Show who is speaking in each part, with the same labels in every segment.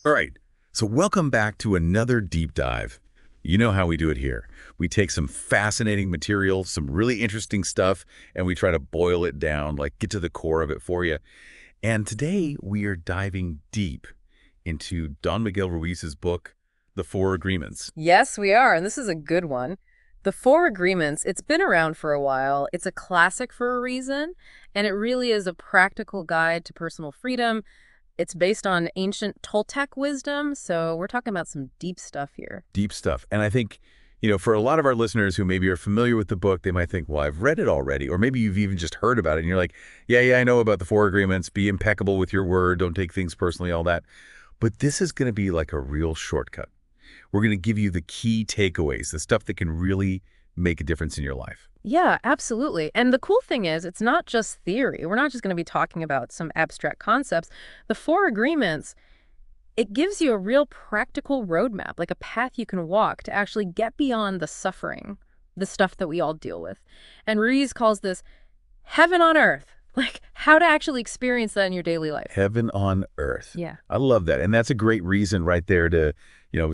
Speaker 1: All right, so welcome back to another deep dive. You know how we do it here. We take some fascinating material, some really interesting stuff, and we try to boil it down, like get to the core of it for you. And today we are diving deep into Don Miguel Ruiz's book, The Four Agreements.
Speaker 2: Yes, we are, and this is a good one. The Four Agreements, it's been around for a while. It's a classic for a reason, and it really is a practical guide to personal freedom. It's based on ancient Toltec wisdom, so we're talking about some deep stuff here.
Speaker 1: Deep stuff. And I think, for a lot of our listeners who maybe are familiar with the book, they might think, well, I've read it already. Or maybe you've even just heard about it, and you're like, yeah, I know about the Four Agreements. Be impeccable with your word. Don't take things personally, all that. But this is going to be like a real shortcut. We're going to give you the key takeaways, the stuff that can really make a difference in your life.
Speaker 2: Yeah, absolutely. And the cool thing is, it's not just theory. We're not just going to be talking about some abstract concepts. The Four Agreements, it gives you a real practical roadmap, like a path you can walk to actually get beyond the suffering, the stuff that we all deal with. And Ruiz calls this heaven on earth, like how to actually experience that in your daily life.
Speaker 1: Heaven on earth.
Speaker 2: Yeah.
Speaker 1: I love that. And that's a great reason right there to,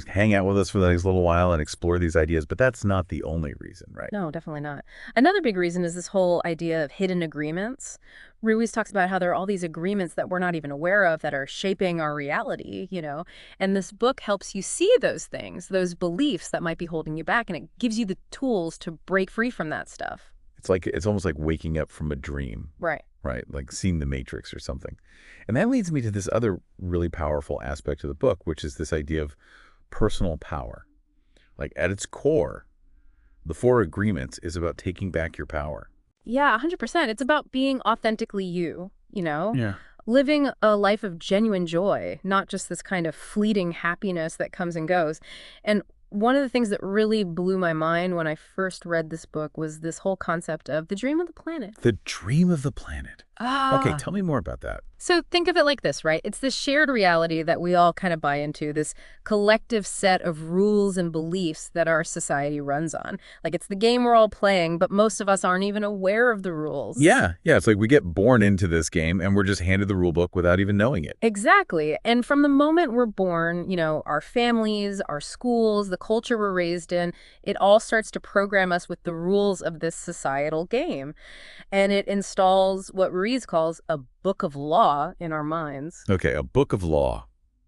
Speaker 1: hang out with us for the next little while and explore these ideas. But that's not the only reason, right?
Speaker 2: No, definitely not. Another big reason is this whole idea of hidden agreements. Ruiz talks about how there are all these agreements that we're not even aware of that are shaping our reality, and this book helps you see those things, those beliefs that might be holding you back, and it gives you the tools to break free from that stuff.
Speaker 1: It's almost like waking up from a dream.
Speaker 2: Right.
Speaker 1: Right, like seeing the Matrix or something. And that leads me to this other really powerful aspect of the book, which is this idea of personal power. Like at its core, the Four Agreements is about taking back your power.
Speaker 2: Yeah, 100%. It's about being authentically you,
Speaker 1: Yeah.
Speaker 2: living a life of genuine joy, not just this kind of fleeting happiness that comes and goes. And one of the things that really blew my mind when I first read this book was this whole concept of the dream of the planet.
Speaker 1: The dream of the planet. Okay,
Speaker 2: Ah.
Speaker 1: tell me more about that.
Speaker 2: So think of it like this, right? It's this shared reality that we all kind of buy into, this collective set of rules and beliefs that our society runs on. Like it's the game we're all playing, but most of us aren't even aware of the rules.
Speaker 1: Yeah, it's like we get born into this game and we're just handed the rule book without even knowing it.
Speaker 2: Exactly. And from the moment we're born, our families, our schools, the culture we're raised in, it all starts to program us with the rules of this societal game. And it installs what Ruiz calls a book of law in our minds.
Speaker 1: Okay, a book of law.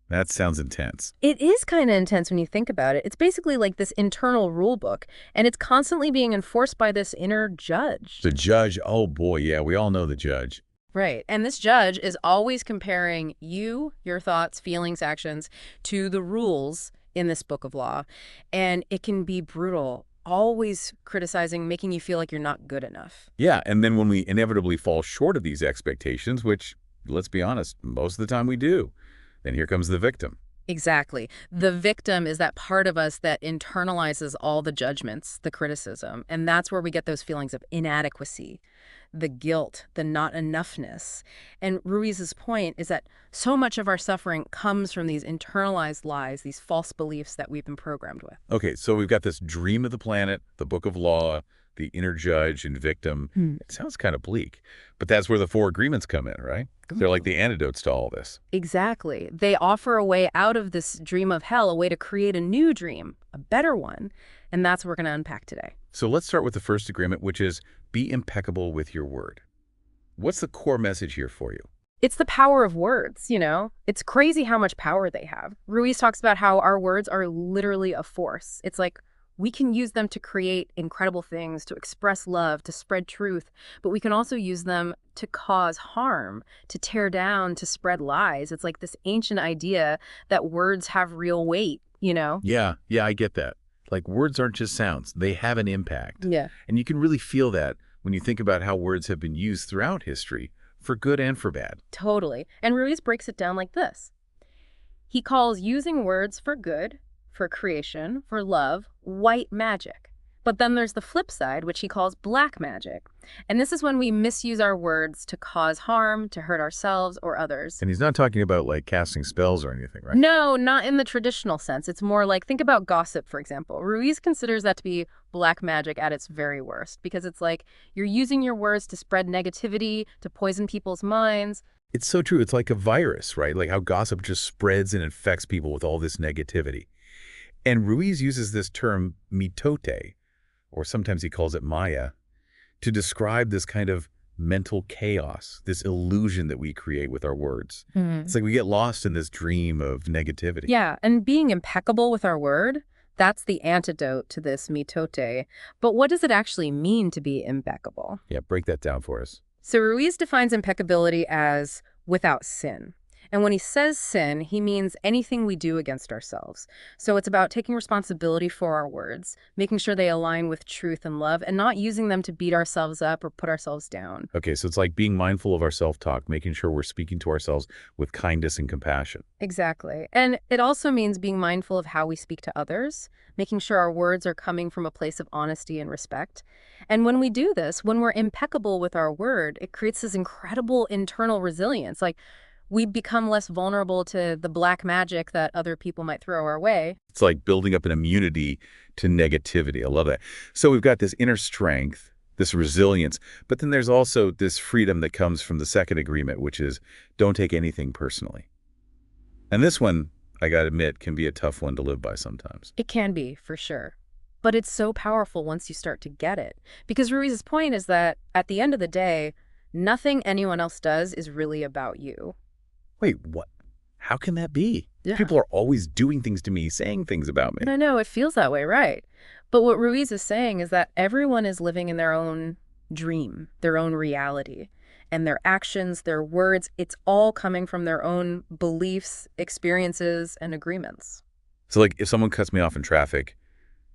Speaker 1: That sounds intense.
Speaker 2: It is kind of intense when you think about it. It's basically like this internal rule book, and it's constantly being enforced by this inner judge.
Speaker 1: The judge, oh boy, yeah, we all know the judge.
Speaker 2: Right. And this judge is always comparing you, your thoughts, feelings, actions, to the rules in this book of law. And it can be brutal, always criticizing, making you feel like you're not good enough.
Speaker 1: Yeah, and then when we inevitably fall short of these expectations, which, let's be honest, most of the time we do, then here comes the victim.
Speaker 2: Exactly. The victim is that part of us that internalizes all the judgments, the criticism, and that's where we get those feelings of inadequacy, the guilt, the not enoughness. And Ruiz's point is that so much of our suffering comes from these internalized lies, these false beliefs that we've been programmed with.
Speaker 1: Okay, so we've got this dream of the planet, the book of law, the inner judge and victim. It sounds kind of bleak, but that's where the Four Agreements come in, right? They're like the antidotes to all this.
Speaker 2: Exactly. They offer a way out of this dream of hell, a way to create a new dream, a better one. And that's what we're going to unpack today.
Speaker 1: So let's start with the first agreement, which is be impeccable with your word. What's the core message here for you?
Speaker 2: It's the power of words, It's crazy how much power they have. Ruiz talks about how our words are literally a force. It's like we can use them to create incredible things, to express love, to spread truth, but we can also use them to cause harm, to tear down, to spread lies. It's like this ancient idea that words have real weight,
Speaker 1: Yeah, I get that. Like words aren't just sounds, they have an impact.
Speaker 2: Yeah.
Speaker 1: And you can really feel that when you think about how words have been used throughout history, for good and for bad.
Speaker 2: Totally. And Ruiz breaks it down like this. He calls using words for good, for creation, for love, white magic. But then there's the flip side, which he calls black magic. And this is when we misuse our words to cause harm, to hurt ourselves or others.
Speaker 1: And he's not talking about like casting spells or anything, right?
Speaker 2: No, not in the traditional sense. It's more like, think about gossip, for example. Ruiz considers that to be black magic at its very worst, because it's like you're using your words to spread negativity, to poison people's minds.
Speaker 1: It's so true. It's like a virus, right? Like how gossip just spreads and infects people with all this negativity. And Ruiz uses this term mitote, or sometimes he calls it Maya, to describe this kind of mental chaos, this illusion that we create with our words. It's like we get lost in this dream of negativity.
Speaker 2: Yeah, and being impeccable with our word, that's the antidote to this mitote. But what does it actually mean to be impeccable?
Speaker 1: Yeah, break that down for us.
Speaker 2: So Ruiz defines impeccability as without sin. And when he says sin, he means anything we do against ourselves. So it's about taking responsibility for our words, making sure they align with truth and love, and not using them to beat ourselves up or put ourselves down.
Speaker 1: Okay, so it's like being mindful of our self-talk, making sure we're speaking to ourselves with kindness and compassion.
Speaker 2: Exactly. And it also means being mindful of how we speak to others, making sure our words are coming from a place of honesty and respect. And when we do this, when we're impeccable with our word, it creates this incredible internal resilience. Like, we become less vulnerable to the black magic that other people might throw our way.
Speaker 1: It's like building up an immunity to negativity. I love that. So we've got this inner strength, this resilience, but then there's also this freedom that comes from the second agreement, which is don't take anything personally. And this one, I gotta admit, can be a tough one to live by sometimes.
Speaker 2: It can be, for sure. But it's so powerful once you start to get it. Because Ruiz's point is that at the end of the day, nothing anyone else does is really about you.
Speaker 1: Wait, what? How can that be?
Speaker 2: Yeah.
Speaker 1: People are always doing things to me, saying things about me.
Speaker 2: I know, it feels that way, right? But what Ruiz is saying is that everyone is living in their own dream, their own reality. And their actions, their words, it's all coming from their own beliefs, experiences, and agreements.
Speaker 1: So like if someone cuts me off in traffic,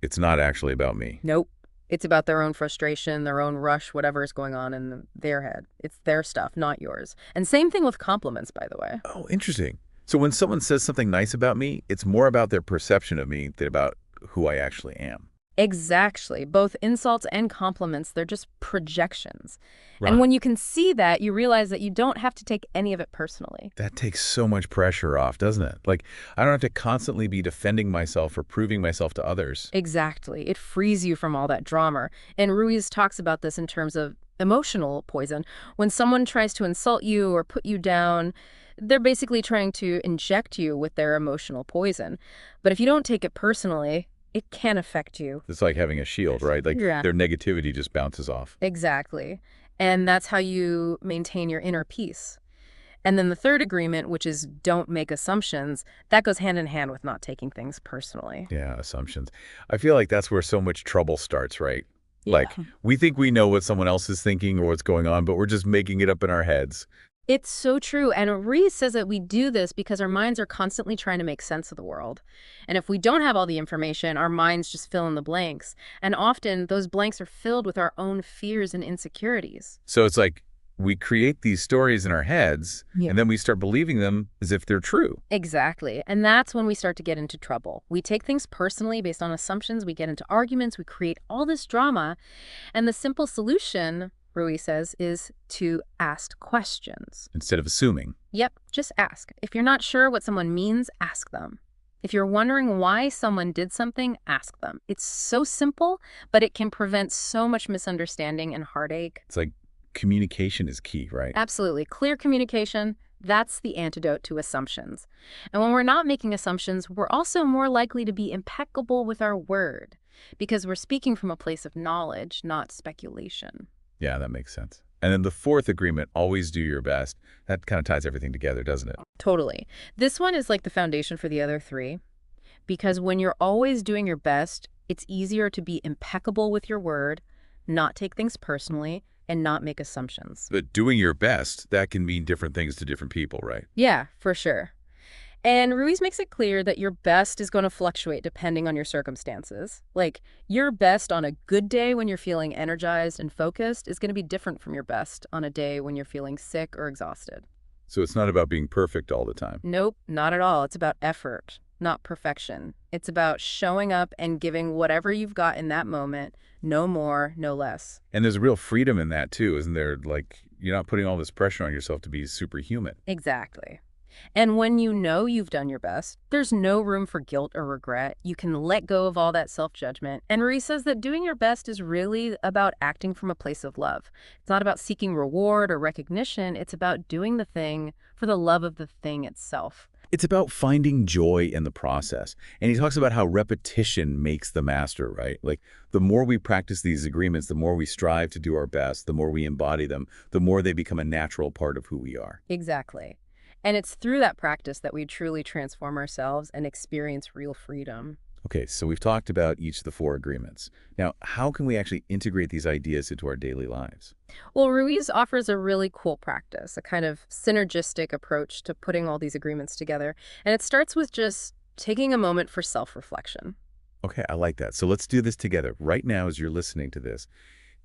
Speaker 1: it's not actually about me.
Speaker 2: Nope. It's about their own frustration, their own rush, whatever is going on in their head. It's their stuff, not yours. And same thing with compliments, by the way.
Speaker 1: Oh, interesting. So when someone says something nice about me, it's more about their perception of me than about who I actually am.
Speaker 2: Exactly. Both insults and compliments, they're just projections.
Speaker 1: Right.
Speaker 2: And when you can see that, you realize that you don't have to take any of it personally.
Speaker 1: That takes so much pressure off, doesn't it? Like, I don't have to constantly be defending myself or proving myself to others.
Speaker 2: Exactly. It frees you from all that drama. And Ruiz talks about this in terms of emotional poison. When someone tries to insult you or put you down, they're basically trying to inject you with their emotional poison. But if you don't take it personally, it can affect you.
Speaker 1: It's like having a shield, right? Like
Speaker 2: Yeah.
Speaker 1: their negativity just bounces off.
Speaker 2: Exactly. And that's how you maintain your inner peace. And then the third agreement, which is don't make assumptions, that goes hand in hand with not taking things personally.
Speaker 1: Yeah, assumptions. I feel like that's where so much trouble starts, right?
Speaker 2: Yeah.
Speaker 1: Like, we think we know what someone else is thinking or what's going on, but we're just making it up in our heads.
Speaker 2: It's so true. And Reese says that we do this because our minds are constantly trying to make sense of the world. And if we don't have all the information, our minds just fill in the blanks. And often those blanks are filled with our own fears and insecurities.
Speaker 1: So it's like we create these stories in our heads,
Speaker 2: Yeah.
Speaker 1: and then we start believing them as if they're true.
Speaker 2: Exactly. And that's when we start to get into trouble. We take things personally based on assumptions. We get into arguments. We create all this drama. And the simple solution, Rui says, is to ask questions.
Speaker 1: Instead of assuming.
Speaker 2: Yep, just ask. If you're not sure what someone means, ask them. If you're wondering why someone did something, ask them. It's so simple, but it can prevent so much misunderstanding and heartache.
Speaker 1: It's like communication is key, right?
Speaker 2: Absolutely. Clear communication, that's the antidote to assumptions. And when we're not making assumptions, we're also more likely to be impeccable with our word because we're speaking from a place of knowledge, not speculation.
Speaker 1: Yeah, that makes sense. And then the fourth agreement, always do your best. That kind of ties everything together, doesn't it?
Speaker 2: Totally. This one is like the foundation for the other three, because when you're always doing your best, it's easier to be impeccable with your word, not take things personally, and not make assumptions.
Speaker 1: But doing your best, that can mean different things to different people, right?
Speaker 2: Yeah, for sure. And Ruiz makes it clear that your best is going to fluctuate depending on your circumstances. Like, your best on a good day when you're feeling energized and focused is going to be different from your best on a day when you're feeling sick or exhausted.
Speaker 1: So it's not about being perfect all the time.
Speaker 2: Nope, not at all. It's about effort, not perfection. It's about showing up and giving whatever you've got in that moment, no more, no less.
Speaker 1: And there's real freedom in that too, isn't there? Like, you're not putting all this pressure on yourself to be superhuman.
Speaker 2: Exactly. And when you know you've done your best, there's no room for guilt or regret. You can let go of all that self-judgment. And Ruiz says that doing your best is really about acting from a place of love. It's not about seeking reward or recognition. It's about doing the thing for the love of the thing itself.
Speaker 1: It's about finding joy in the process. And he talks about how repetition makes the master, right? Like the more we practice these agreements, the more we strive to do our best, the more we embody them, the more they become a natural part of who we are.
Speaker 2: Exactly. And it's through that practice that we truly transform ourselves and experience real freedom.
Speaker 1: Okay, so we've talked about each of the four agreements. Now, how can we actually integrate these ideas into our daily lives?
Speaker 2: Well, Ruiz offers a really cool practice, a kind of synergistic approach to putting all these agreements together. And it starts with just taking a moment for self-reflection.
Speaker 1: Okay, I like that. So let's do this together. Right now, as you're listening to this,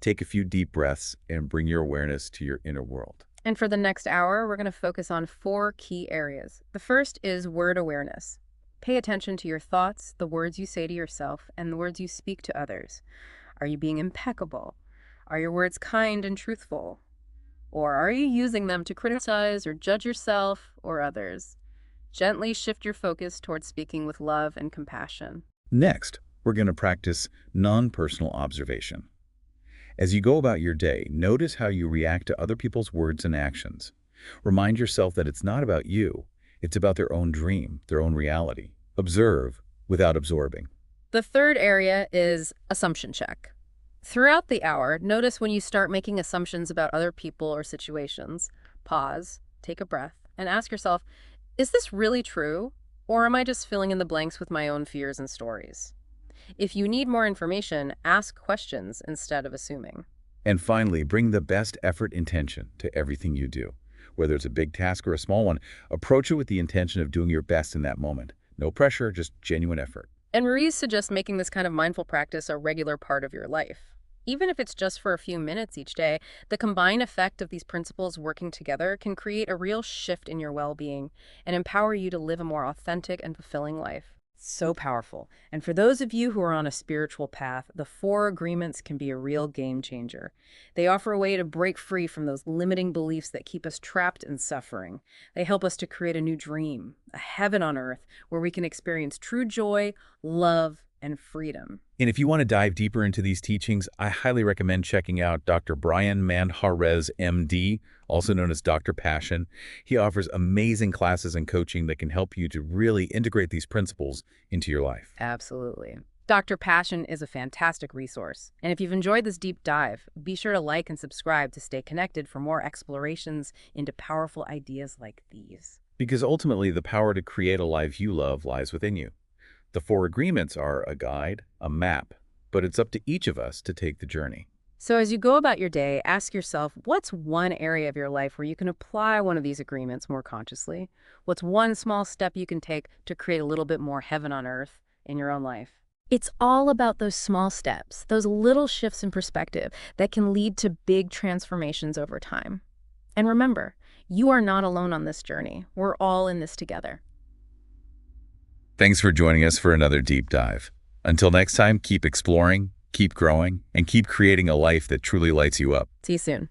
Speaker 1: take a few deep breaths and bring your awareness to your inner world.
Speaker 2: And for the next hour, we're going to focus on 4 key areas. The first is word awareness. Pay attention to your thoughts, the words you say to yourself, and the words you speak to others. Are you being impeccable? Are your words kind and truthful? Or are you using them to criticize or judge yourself or others? Gently shift your focus towards speaking with love and compassion.
Speaker 1: Next, we're going to practice non-personal observation. As you go about your day, notice how you react to other people's words and actions. Remind yourself that it's not about you. It's about their own dream, their own reality. Observe without absorbing.
Speaker 2: The third area is assumption check. Throughout the hour, notice when you start making assumptions about other people or situations. Pause, take a breath, and ask yourself, is this really true? Or am I just filling in the blanks with my own fears and stories? If you need more information, ask questions instead of assuming.
Speaker 1: And finally, bring the best effort intention to everything you do. Whether it's a big task or a small one, approach it with the intention of doing your best in that moment. No pressure, just genuine effort.
Speaker 2: And Ruiz suggests making this kind of mindful practice a regular part of your life. Even if it's just for a few minutes each day, the combined effect of these principles working together can create a real shift in your well-being and empower you to live a more authentic and fulfilling life. So powerful. And for those of you who are on a spiritual path, the 4 agreements can be a real game changer. They offer a way to break free from those limiting beliefs that keep us trapped in suffering. They help us to create a new dream, a heaven on earth, where we can experience true joy, love, and freedom.
Speaker 1: And if you want to dive deeper into these teachings, I highly recommend checking out Dr. Brian Manjarrez, MD, also known as Dr. Passion. He offers amazing classes and coaching that can help you to really integrate these principles into your life.
Speaker 2: Absolutely. Dr. Passion is a fantastic resource. And if you've enjoyed this deep dive, be sure to like and subscribe to stay connected for more explorations into powerful ideas like these.
Speaker 1: Because ultimately, the power to create a life you love lies within you. The 4 agreements are a guide, a map, but it's up to each of us to take the journey.
Speaker 2: So as you go about your day, ask yourself, what's one area of your life where you can apply one of these agreements more consciously? What's one small step you can take to create a little bit more heaven on earth in your own life? It's all about those small steps, those little shifts in perspective that can lead to big transformations over time. And remember, you are not alone on this journey. We're all in this together.
Speaker 1: Thanks for joining us for another deep dive. Until next time, keep exploring, keep growing, and keep creating a life that truly lights you up.
Speaker 2: See you soon.